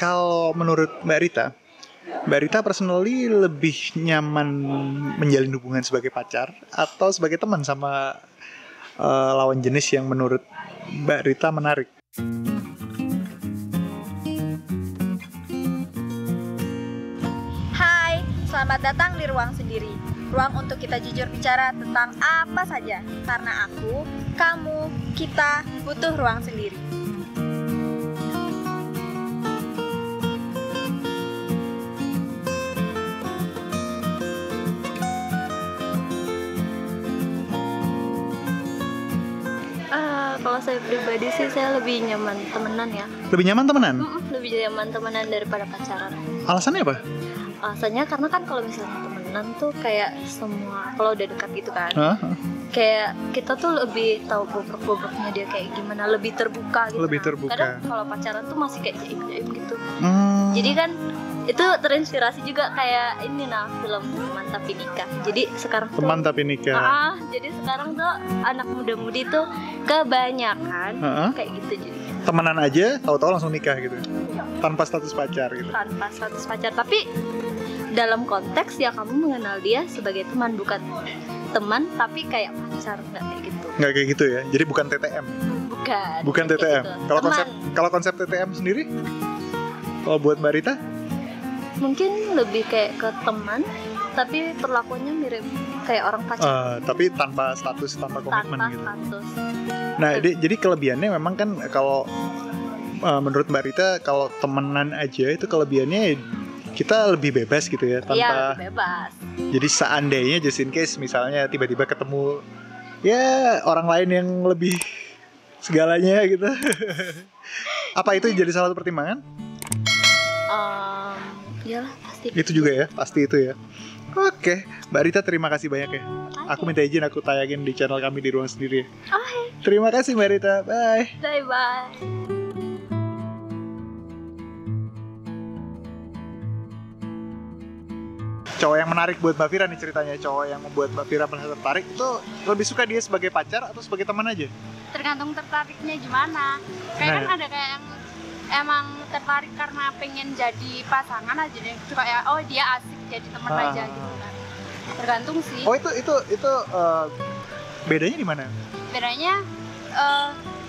Kalau menurut Mbak Rita personally lebih nyaman menjalin hubungan sebagai pacar atau sebagai teman sama lawan jenis yang menurut Mbak Rita menarik? Hai, selamat datang di Ruang Sendiri. Ruang untuk kita jujur bicara tentang apa saja. Karena aku, kamu, kita butuh ruang sendiri. Kalau saya pribadi sih saya lebih nyaman temenan ya. Lebih nyaman temenan? Lebih nyaman temenan daripada pacaran. Alasannya apa? Alasannya karena kan kalau misalnya temenan tuh kayak semua kalau udah dekat gitu kan. Kayak kita tuh lebih tahu bobrok-bobroknya dia kayak gimana, lebih terbuka gitu. Lebih terbuka. Kadang kalau pacaran tuh masih kayak jaim-jaim gitu. Jadi kan itu terinspirasi juga kayak ini film Teman Tapi Nikah. Jadi sekarang Teman Tapi Nikah. Jadi sekarang tuh anak muda-mudi tuh kebanyakan kayak gitu jadi. Temenan aja, tahu-tahu langsung nikah gitu. Tanpa status pacar gitu. Tanpa status pacar, tapi dalam konteks ya kamu mengenal dia sebagai teman, bukan teman tapi kayak pacar, nggak kayak gitu. Nggak kayak gitu ya. Jadi bukan TTM. Bukan TTM. Gitu. Kalau konsep TTM sendiri? Kalau buat Mbak Rita? Mungkin lebih kayak ke teman, tapi perlakuannya mirip kayak orang pacaran. Tapi tanpa status, tanpa komitmen gitu. Status. Nah, jadi kelebihannya memang kan kalau menurut Mbak Rita kalau temenan aja itu kelebihannya kita lebih bebas gitu ya, tanpa. Iya, lebih bebas. Jadi seandainya just in case misalnya tiba-tiba ketemu ya orang lain yang lebih segalanya gitu. Apa itu jadi salah satu pertimbangan? Iyalah pasti. Itu juga ya, pasti itu ya. Oke, Mbak Rita terima kasih banyak ya. Aku minta izin aku tayangin di channel kami di Ruang Sendiri. Terima kasih Mbak Rita, bye. Bye. Cowok yang menarik buat Mbak Fira nih ceritanya. Cowok yang membuat Mbak Fira merasa tertarik itu lebih suka dia sebagai pacar atau sebagai teman aja? Tergantung tertariknya gimana. Kayak kan ada kayak yang emang tertarik karena pengen jadi pasangan aja deh, suka ya, oh dia asik jadi teman aja gitu kan. Tergantung sih. Oh itu bedanya di mana? Bedanya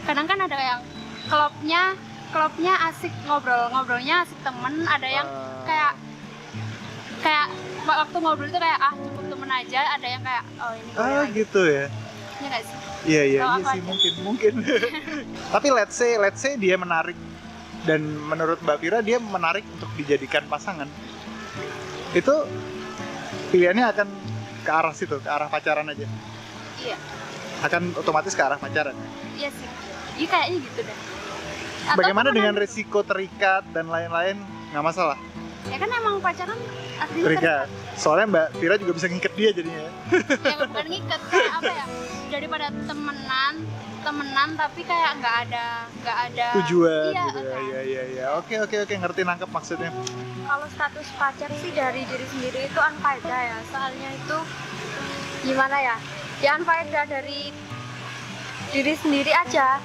kadang kan ada yang klubnya asik ngobrolnya asik temen, ada yang kayak waktu ngobrol itu kayak cukup temen aja, ada yang kayak oh ini lagi. Gitu ya. Iya nggak sih? Iya sih mungkin. Tapi let's say dia menarik dan menurut Mbak Fira dia menarik untuk dijadikan pasangan. Itu pilihannya akan ke arah situ, ke arah pacaran aja. Iya. Akan otomatis ke arah pacaran. Iya sih. Iya kayaknya gitu deh. Bagaimana dengan resiko terikat dan lain-lain? Nggak masalah. Ya kan emang pacaran artinya terikat. Soalnya Mbak Fira juga bisa ngikat dia jadinya. Ya bukan ngikat, kayak apa ya? Daripada temenan tapi kayak nggak ada tujuan iya, gitu. Iya. Oke, ngerti, nangkep maksudnya. Kalau status pacar sih dari diri sendiri itu unfaedah ya. Soalnya itu gimana ya? Ya unfaedah dari diri sendiri aja.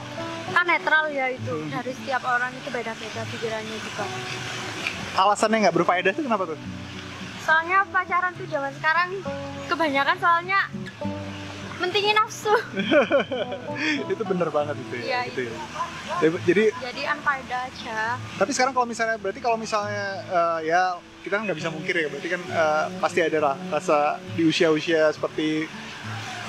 Kan netral ya itu. Dari setiap orang itu beda-beda pikirannya juga. Alasannya nggak berfaedah itu kenapa tuh? Soalnya pacaran tuh zaman sekarang kebanyakan soalnya mentingin nafsu. Itu bener banget itu ya. Iya, gitu ya. Jadi unfaedah aja. Tapi sekarang kalau misalnya ya kita kan nggak bisa mungkir ya, berarti kan pasti ada lah rasa di usia seperti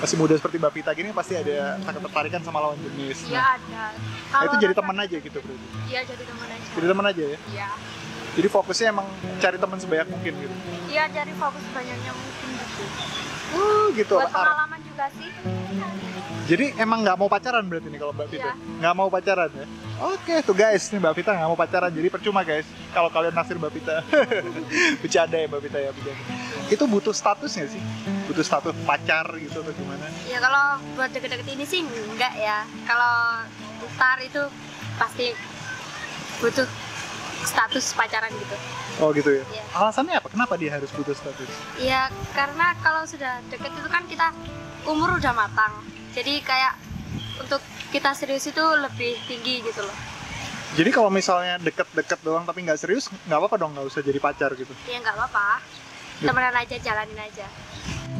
masih muda seperti Mbak Vita gini pasti ada ketertarikan sama lawan jenis. Iya ada. Nah, itu jadi teman aja gitu berarti. Iya jadi teman aja. Jadi teman aja ya. Iya. Jadi fokusnya emang cari teman sebanyak mungkin gitu. Iya cari fokus banyaknya mungkin gitu. Gitu. Buat pengalaman juga sih. Jadi emang nggak mau pacaran berarti nih kalau Mbak Vita? Nggak mau pacaran ya? Oke tuh guys, nih Mbak Vita nggak mau pacaran, jadi percuma guys kalau kalian naksir Mbak Vita. Bercanda ya Mbak Vita ya, bercanda. Itu butuh status nggak sih? Butuh status pacar gitu atau gimana? Ya kalau buat deket-deket ini sih enggak ya. Kalau ntar itu pasti butuh status pacaran gitu. Oh gitu ya? Iya. Alasannya apa? Kenapa dia harus butuh status? Ya karena kalau sudah deket itu kan kita umur udah matang. Jadi kayak untuk kita serius itu lebih tinggi gitu loh. Jadi kalau misalnya deket-deket doang tapi nggak serius, nggak apa-apa dong, nggak usah jadi pacar gitu. Ya nggak apa-apa, temenan aja, jalanin aja.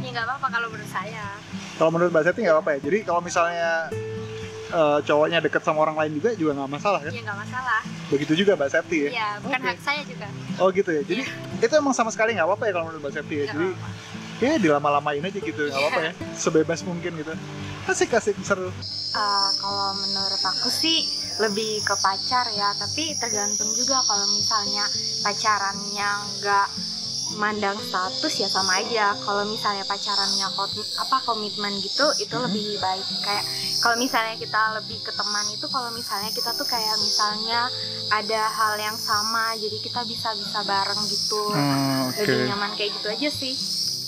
Ya nggak apa-apa kalau menurut saya. Kalau menurut Mbak Septi nggak apa-apa ya. Jadi kalau misalnya cowoknya deket sama orang lain juga nggak masalah kan? Ya nggak masalah. Begitu juga Mbak Septi ya? Iya, bukan hak saya juga. Oh gitu ya. Jadi itu emang sama sekali nggak apa-apa ya kalau menurut Mbak Septi ya. Nggak Jadi ya dilama-lamain aja gitu, nggak apa-apa ya. Sebebas mungkin gitu. Asik-asik, seru. Kalau menurut aku sih lebih ke pacar ya, tapi tergantung juga. Kalau misalnya pacarannya nggak mandang status ya sama aja. Kalau misalnya pacarannya komitmen gitu, itu lebih baik. Kayak kalau misalnya kita lebih ke teman itu, kalau misalnya kita tuh kayak misalnya ada hal yang sama, jadi kita bisa bareng gitu. Lebih nyaman kayak gitu aja sih.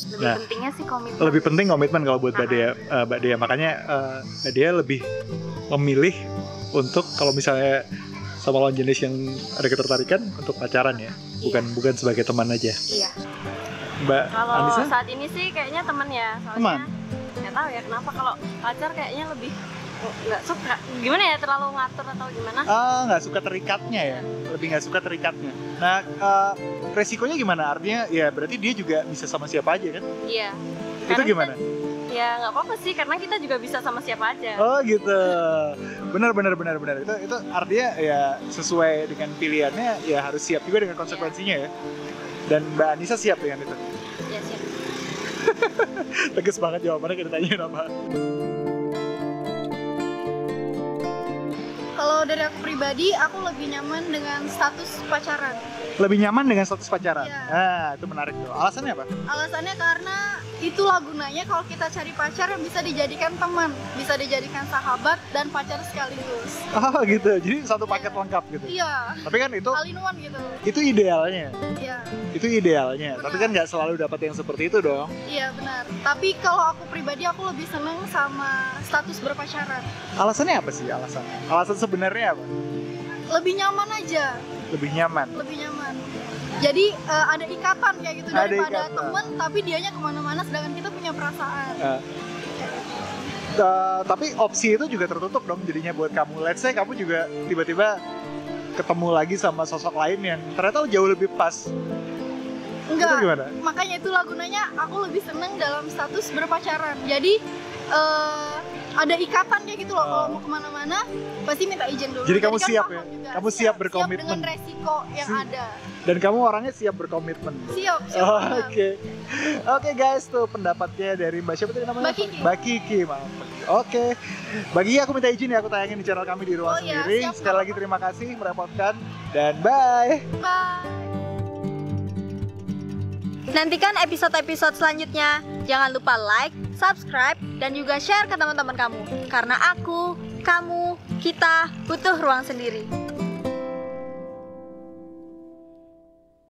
Lebih pentingnya sih komitmen. Lebih penting komitmen kalau buat Mbak Dea. Makanya Mbak Dea lebih memilih untuk kalau misalnya sama lawan jenis yang ada ketertarikan untuk pacaran ya, bukan sebagai teman aja. Iya. Mbak Kalau Anissa? saat ini sih kayaknya temen ya, soalnya Teman? nggak tahu ya kenapa kalau pacar kayaknya lebih nggak suka. Gimana ya, terlalu ngatur atau gimana? Nggak suka terikatnya ya, lebih nggak suka terikatnya. Nah, resikonya gimana? Artinya ya berarti dia juga bisa sama siapa aja kan? Iya. Itu Karena gimana? Ya nggak apa-apa sih, karena kita juga bisa sama siapa aja. Oh gitu, benar. Itu artinya ya sesuai dengan pilihannya, ya harus siap juga dengan konsekuensinya ya. Dan Mbak Anissa siap dengan itu. Ya siap. Tegas banget jawabannya kita tanya apa. Kalau dari aku pribadi, aku lebih nyaman dengan status pacaran. Lebih nyaman dengan status pacaran. Iya. Nah, itu menarik tuh. Alasannya apa? Alasannya karena itulah gunanya kalau kita cari pacar yang bisa dijadikan teman, bisa dijadikan sahabat dan pacar sekaligus. Oh gitu. Jadi satu paket lengkap gitu. Iya, Tapi kan itu all in one gitu. itu idealnya. Iya, Itu idealnya. Benar. Tapi kan nggak selalu dapat yang seperti itu dong. iya benar. Tapi kalau aku pribadi, aku lebih seneng sama status berpacaran. Alasannya apa sih alasannya? Alasan sebenarnya apa? Lebih nyaman aja, Lebih nyaman. lebih nyaman. Jadi ada ikatan kayak gitu, Ada daripada ikatan. temen tapi dianya kemana-mana sedangkan kita punya perasaan. Tapi opsi itu juga tertutup dong jadinya buat kamu. Let's say kamu juga tiba-tiba ketemu lagi sama sosok lain yang ternyata jauh lebih pas. Itu Enggak, gimana? makanya itulah gunanya aku lebih seneng dalam status berpacaran. Jadi ada ikatan kayak gitu loh. Kalau mau kemana-mana pasti minta izin dulu. Jadi kamu kan siap paham ya? juga. Kamu siap berkomitmen? Siap dengan resiko yang ada. Dan kamu orangnya siap berkomitmen. Siap Oh, banget. Oke guys, tuh pendapatnya dari Mbak siapa tadi namanya? Mbak Kiki. Mbak Kiki, maaf. Oke. Bagi aku minta izin ya, aku tayangin di channel kami di Ruang Oh iya, Sendiri. siap. Sekali lagi terima kasih merepotkan dan bye. Bye. Nantikan episode-episode selanjutnya. Jangan lupa like, subscribe, dan juga share ke teman-teman kamu. Karena aku, kamu, kita butuh ruang sendiri.